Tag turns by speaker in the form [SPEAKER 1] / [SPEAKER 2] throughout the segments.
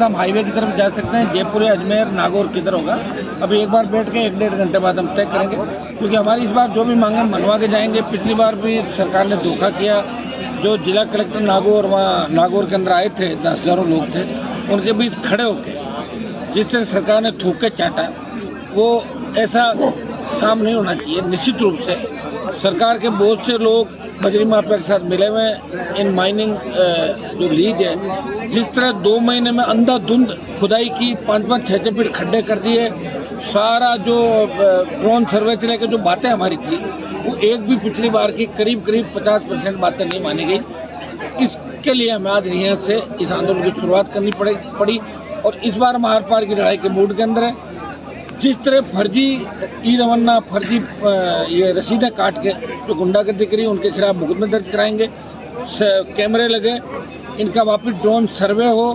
[SPEAKER 1] रास्ता हम हाईवे की तरफ जा सकते हैं, जयपुर या अजमेर नागौर किधर होगा। अभी एक बार बैठ के 1-1.5 घंटे बाद हम तय करेंगे, क्योंकि हमारी इस बार जो भी मांगे मनवा के जाएंगे। पिछली बार भी सरकार ने धोखा किया। जो जिला कलेक्टर नागौर के अंदर आए थे, 10,000 लोग थे, उनके बीच खड़े होकर जिससे सरकार ने थूक के चाटा, वो ऐसा काम नहीं होना चाहिए। निश्चित रूप से सरकार के बहुत से लोग बजरी माफिया के साथ मिले हुए हैं। इन माइनिंग जो लीज है, जिस तरह 2 महीने में अंधाधुंध खुदाई की, 5-5, 6-6 फीट खड्डे कर दिए, सारा जो ड्रोन सर्वे से लेकर जो बातें हमारी थी, वो एक भी पिछली बार की करीब 50% बातें नहीं मानी गई। इसके लिए हमें आज यहाँ से इस आंदोलन की शुरुआत करनी पड़ी और इस बार हम आर पार की लड़ाई के मूड के अंदर है। जिस तरह फर्जी ई-रवन्ना, फर्जी ये रसीदें काट के जो गुंडागर्दी करी, उनके खिलाफ मुकदमे दर्ज कराएंगे। कैमरे लगे, इनका वापस ड्रोन सर्वे हो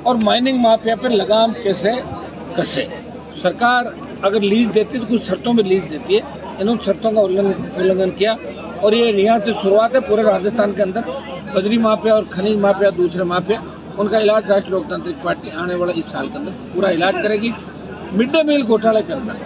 [SPEAKER 1] और माइनिंग माफिया पर लगाम कैसे कसे। सरकार अगर लीज देती है तो कुछ शर्तों में लीज देती है, इन्होंने शर्तों का उल्लंघन किया और ये यहाँ से शुरुआत है। पूरे राजस्थान के अंदर बजरी माफिया और खनिज माफिया, दूसरे माफिया, उनका इलाज राष्ट्रीय लोकतांत्रिक पार्टी आने वाला इस साल के अंदर पूरा इलाज करेगी। मिड डे मील घोटाला चल रहा है,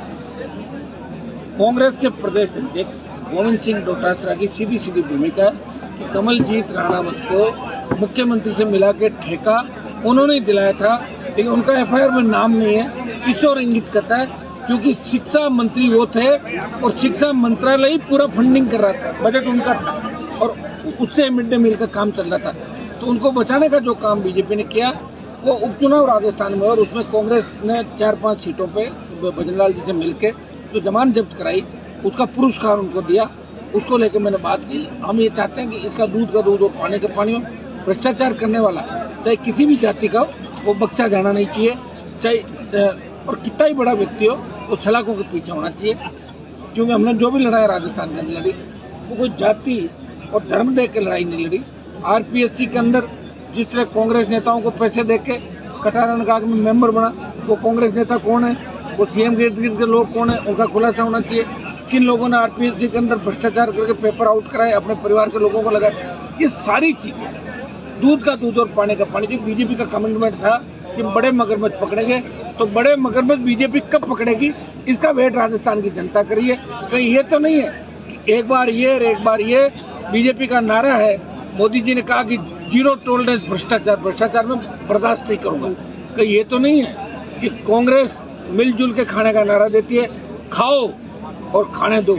[SPEAKER 1] कांग्रेस के प्रदेश अध्यक्ष गोविंद सिंह डोटासरा की सीधी भूमिका है कि कमलजीत राणावत को मुख्यमंत्री से मिला के ठेका उन्होंने ही दिलाया था, लेकिन उनका एफआईआर में नाम नहीं है। इस और इंगित करता है क्योंकि शिक्षा मंत्री वो थे और शिक्षा मंत्रालय ही पूरा फंडिंग कर रहा था, बजट उनका था और उससे मिड डे मील का काम चल रहा था। तो उनको बचाने का जो काम बीजेपी ने किया, वो उपचुनाव राजस्थान में, और उसमें कांग्रेस ने 4-5 सीटों पे भजनलाल जी से मिलकर जो जमानत जब्त कराई, उसका पुरस्कार उनको दिया। उसको लेकर मैंने बात की। हम ये चाहते हैं कि इसका दूध का दूध और पानी का पानी हो। भ्रष्टाचार करने वाला चाहे किसी भी जाति का हो, वो बख्शा जाना नहीं चाहिए। चाहे और कितना ही बड़ा व्यक्ति हो, वो सलाखों के पीछे होना चाहिए। क्योंकि हमने जो भी लड़ाई राजस्थान के अंदर लड़ी, वो कोई जाति और धर्म देख के लड़ाई नहीं लड़ी। आरपीएससी के अंदर जिस तरह कांग्रेस नेताओं को पैसे देके कटारन का में मेंबर बना, वो कांग्रेस नेता कौन है, वो सीएम के इर्द गिर्द के लोग कौन है, उनका खुलासा होना चाहिए। किन लोगों ने आरपीएससी के अंदर भ्रष्टाचार करके पेपर आउट कराए, अपने परिवार के लोगों को लगाए। ये सारी चीजें दूध का दूध और पानी का पानी। जो बीजेपी का कमिटमेंट था कि बड़े मगरमच्छ पकड़ेंगे, तो बड़े मगरमच्छ बीजेपी कब पकड़ेगी, इसका वेट राजस्थान की जनता करिए। कहीं ये तो नहीं है कि एक बार ये और एक बार ये। बीजेपी का नारा है, मोदी जी ने कहा कि 0 टॉलरेंस भ्रष्टाचार में बर्दाश्त नहीं करूंगा। कहीं ये तो नहीं है कि कांग्रेस मिलजुल के खाने का नारा देती है, खाओ और खाने दो।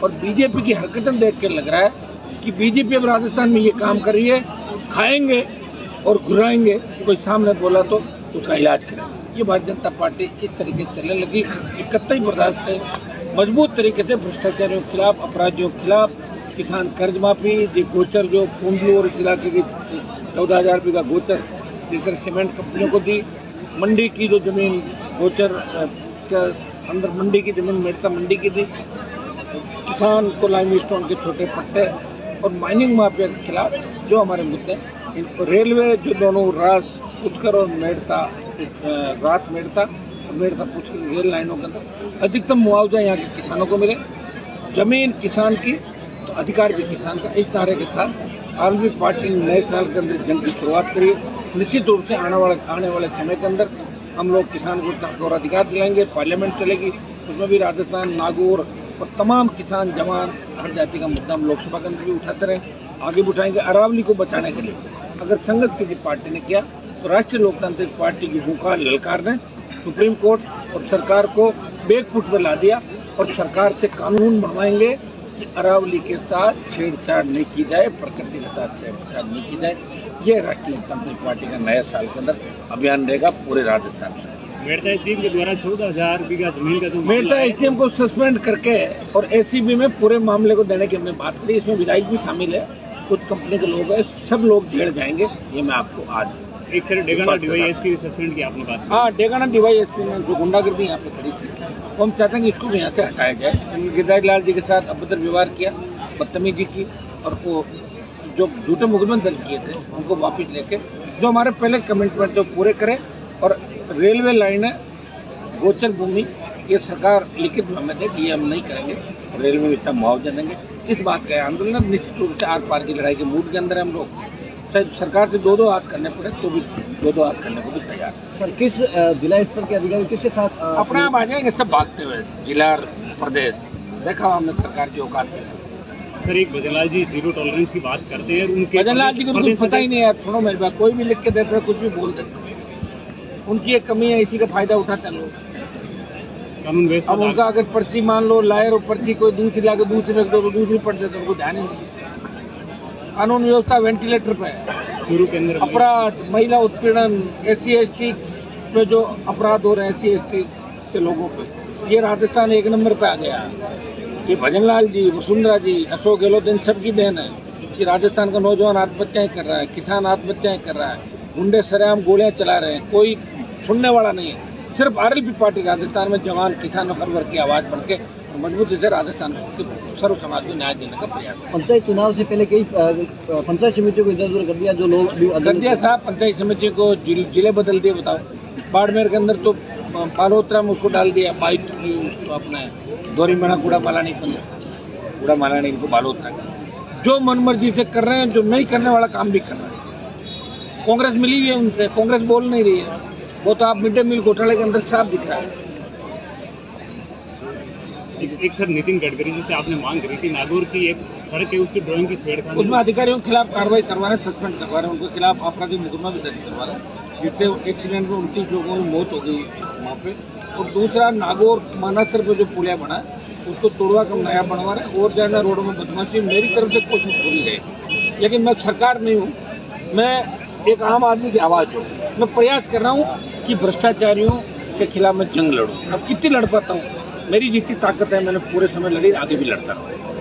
[SPEAKER 1] और बीजेपी की हरकतें देख के लग रहा है कि बीजेपी अब राजस्थान में ये काम कर रही है, खाएंगे और घुराएंगे, कोई सामने बोला तो उसका इलाज करेंगे। ये भारतीय जनता पार्टी इस तरीके से चलने लगी, कतई बर्दाश्त है। मजबूत तरीके से भ्रष्टाचारियों के खिलाफ, अपराधियों के खिलाफ, किसान कर्ज माफी, गोचर जो कुंडलू और इस इलाके की 14,000 रुपये का गोचर जिस तरह सीमेंट कंपनियों को दी, मंडी की जो जमीन गोचर के अंदर मंडी की जमीन मेड़ता मंडी की दी, किसान को लाइम स्टोन के छोटे पट्टे और माइनिंग माफिया के खिलाफ जो हमारे मुद्दे, इनको रेलवे जो दोनों रास पुष्कर और मेड़ता पुष्कर रेल लाइनों के अंदर अधिकतम मुआवजा यहाँ के किसानों को मिले। जमीन किसान की तो अधिकार भी किसान का। इस नारे के साथ आम आदमी पार्टी ने नए साल के अंदर जंग की शुरुआत करी। निश्चित रूप से आने वाले समय के अंदर हम लोग किसान को हक और अधिकार दिलाएंगे। पार्लियामेंट चलेगी, उसमें भी राजस्थान, नागौर और तमाम किसान, जवान, हर जाति का मुद्दा हम लोकसभा के अंदर भी उठाते रहे, आगे भी उठाएंगे। अरावली को बचाने के लिए अगर संघर्ष किसी पार्टी ने किया तो राष्ट्रीय लोकतांत्रिक पार्टी की हुंकार ललकार ने सुप्रीम कोर्ट और सरकार को बैकफुट पर ला दिया और सरकार से कानून बनवाएंगे कि अरावली के साथ छेड़छाड़ नहीं की जाए, प्रकृति के साथ छेड़छाड़ नहीं की जाए। ये राष्ट्रीय लोकतांत्रिक पार्टी का नया साल के अंदर अभियान रहेगा पूरे राजस्थान में।
[SPEAKER 2] मेड़ता एसडीएम के द्वारा 14,000 बीघा जमीन का
[SPEAKER 1] मेड़ता एसडीएम को सस्पेंड करके और एसीबी में पूरे मामले को देने की हमने बात करी। इसमें विधायक भी शामिल है, कुछ कंपनी के लोग हैं, सब लोग जेल जाएंगे। ये मैं आपको आज
[SPEAKER 2] एक सर डेगाना डीवाईएसपी सस्पेंड की आपने बात।
[SPEAKER 1] हाँ, डेगाना डीवाईएसपी में जो गुंडागर्दी यहाँ पे खड़ी थी, वो हम चाहते हैं कि इसको भी यहाँ से हटाया जाए। गिरिराज लाल जी के साथ अभद्र व्यवहार किया, बदतमीजी की, और वो जो झूठे मुकदमे दर्ज किए थे उनको वापस लेके जो हमारे पहले कमिटमेंट थे पूरे करें। और रेलवे लाइन है, गोचर भूमि, ये सरकार लिखित में हमें दे कि ये हम नहीं करेंगे, रेलवे में इतना मुआवजा देंगे। इस बात का आंदोलन निश्चित रूप से आर पार की लड़ाई के मूड के अंदर हम लोग चाहे सरकार से 2-2 हाथ करने पड़े तो भी 2-2 हाथ करने को भी तैयार है।
[SPEAKER 3] सर किस जिला स्तर के अधिकारी किसके साथ
[SPEAKER 1] अपने आप आ जाएंगे सब भागते हुए, जिला प्रदेश देखा हमने सरकार की औकात है।
[SPEAKER 2] सर एक भजनलाल जी जीरो टॉलरेंस की बात करते हैं, उनके
[SPEAKER 1] भजनलाल जी को तो कुछ पता ही नहीं है। सुनो मेरी बात, कोई भी लिख के देते हैं, कुछ भी बोल देते हैं, उनकी एक कमी है, इसी का फायदा उठाते हैं लोग।
[SPEAKER 2] कानून व्यवस्था
[SPEAKER 1] अब उनका अगर पर्ची मान लो लाए और पर्ची कोई दूसरी लाके दूसरी रख दो तो दूसरी पड़ जाए तो उनको ध्यान ही नहीं। कानून व्यवस्था वेंटिलेटर पे है।
[SPEAKER 2] शुरू के अंदर
[SPEAKER 1] अपराध, महिला उत्पीड़न, SC/ST पे जो अपराध हो रहे हैं SC/ST के लोगों पे, ये राजस्थान 1 नंबर पे आ गया। ये भजनलाल जी, वसुंधरा जी, अशोक गहलोत, इन सबकी देन है कि राजस्थान का नौजवान आत्महत्याएं कर रहा है, किसान आत्महत्याएं कर रहा है, गुंडे सरेआम गोलियां चला रहे हैं, कोई सुनने वाला नहीं है। सिर्फ RLP पार्टी राजस्थान में जवान किसान हर वर्ग की आवाज बन के मजबूती से राजस्थान में सर्व समाज को न्याय देने का प्रयास है।
[SPEAKER 3] पंचायत चुनाव से पहले कई पंचायत समितियों को इधर उधर कर दिया, जो लोग भी
[SPEAKER 1] कर दिया साहब। पंचायत समिति को जिले बदल दिए। बताओ, बाड़मेर के अंदर तो बालोतरा में उसको डाल दिया, बाइक अपने दोरी मना कूड़ा माला नहीं पड़े, कूड़ा माला नहीं को बालोतरा का। जो मनमर्जी से कर रहे हैं, जो नहीं करने वाला काम भी कर रहे हैं। कांग्रेस मिली हुई है उनसे, कांग्रेस बोल नहीं रही है। वो तो आप मिड डे मील घोटाले के अंदर साफ दिख रहा है।
[SPEAKER 2] एक सर नितिन गडकरी जी से आपने मांग करी थी, नागौर की एक सड़क है उसकी ड्राइंग की छेड़खानी, उसमें
[SPEAKER 1] अधिकारियों के खिलाफ कार्रवाई करवा रहे हैं, सस्पेंड करवा रहे हैं, उनके खिलाफ आपराधिक मुकदमा भी दर्ज करवा रहे हैं, जिससे एक्सीडेंट में 29 लोगों की मौत हो गई वहाँ पे। और दूसरा, नागौर मानासर पे जो पुलिया बना है उसको तोड़वा कर नया बनवा रहे हैं। और ज्यादा रोडों में बदमाशी मेरी तरफ से कोशिश पूरी रहेगी, लेकिन मैं सरकार नहीं हूँ, मैं एक आम आदमी की आवाज हूँ। मैं प्रयास कर रहा हूँ कि भ्रष्टाचारियों के खिलाफ मैं जंग लड़ूं। अब कितनी लड़ पाता हूँ, मेरी जितनी ताकत है मैंने पूरे समय लड़ी, आगे भी लड़ता रहूँ।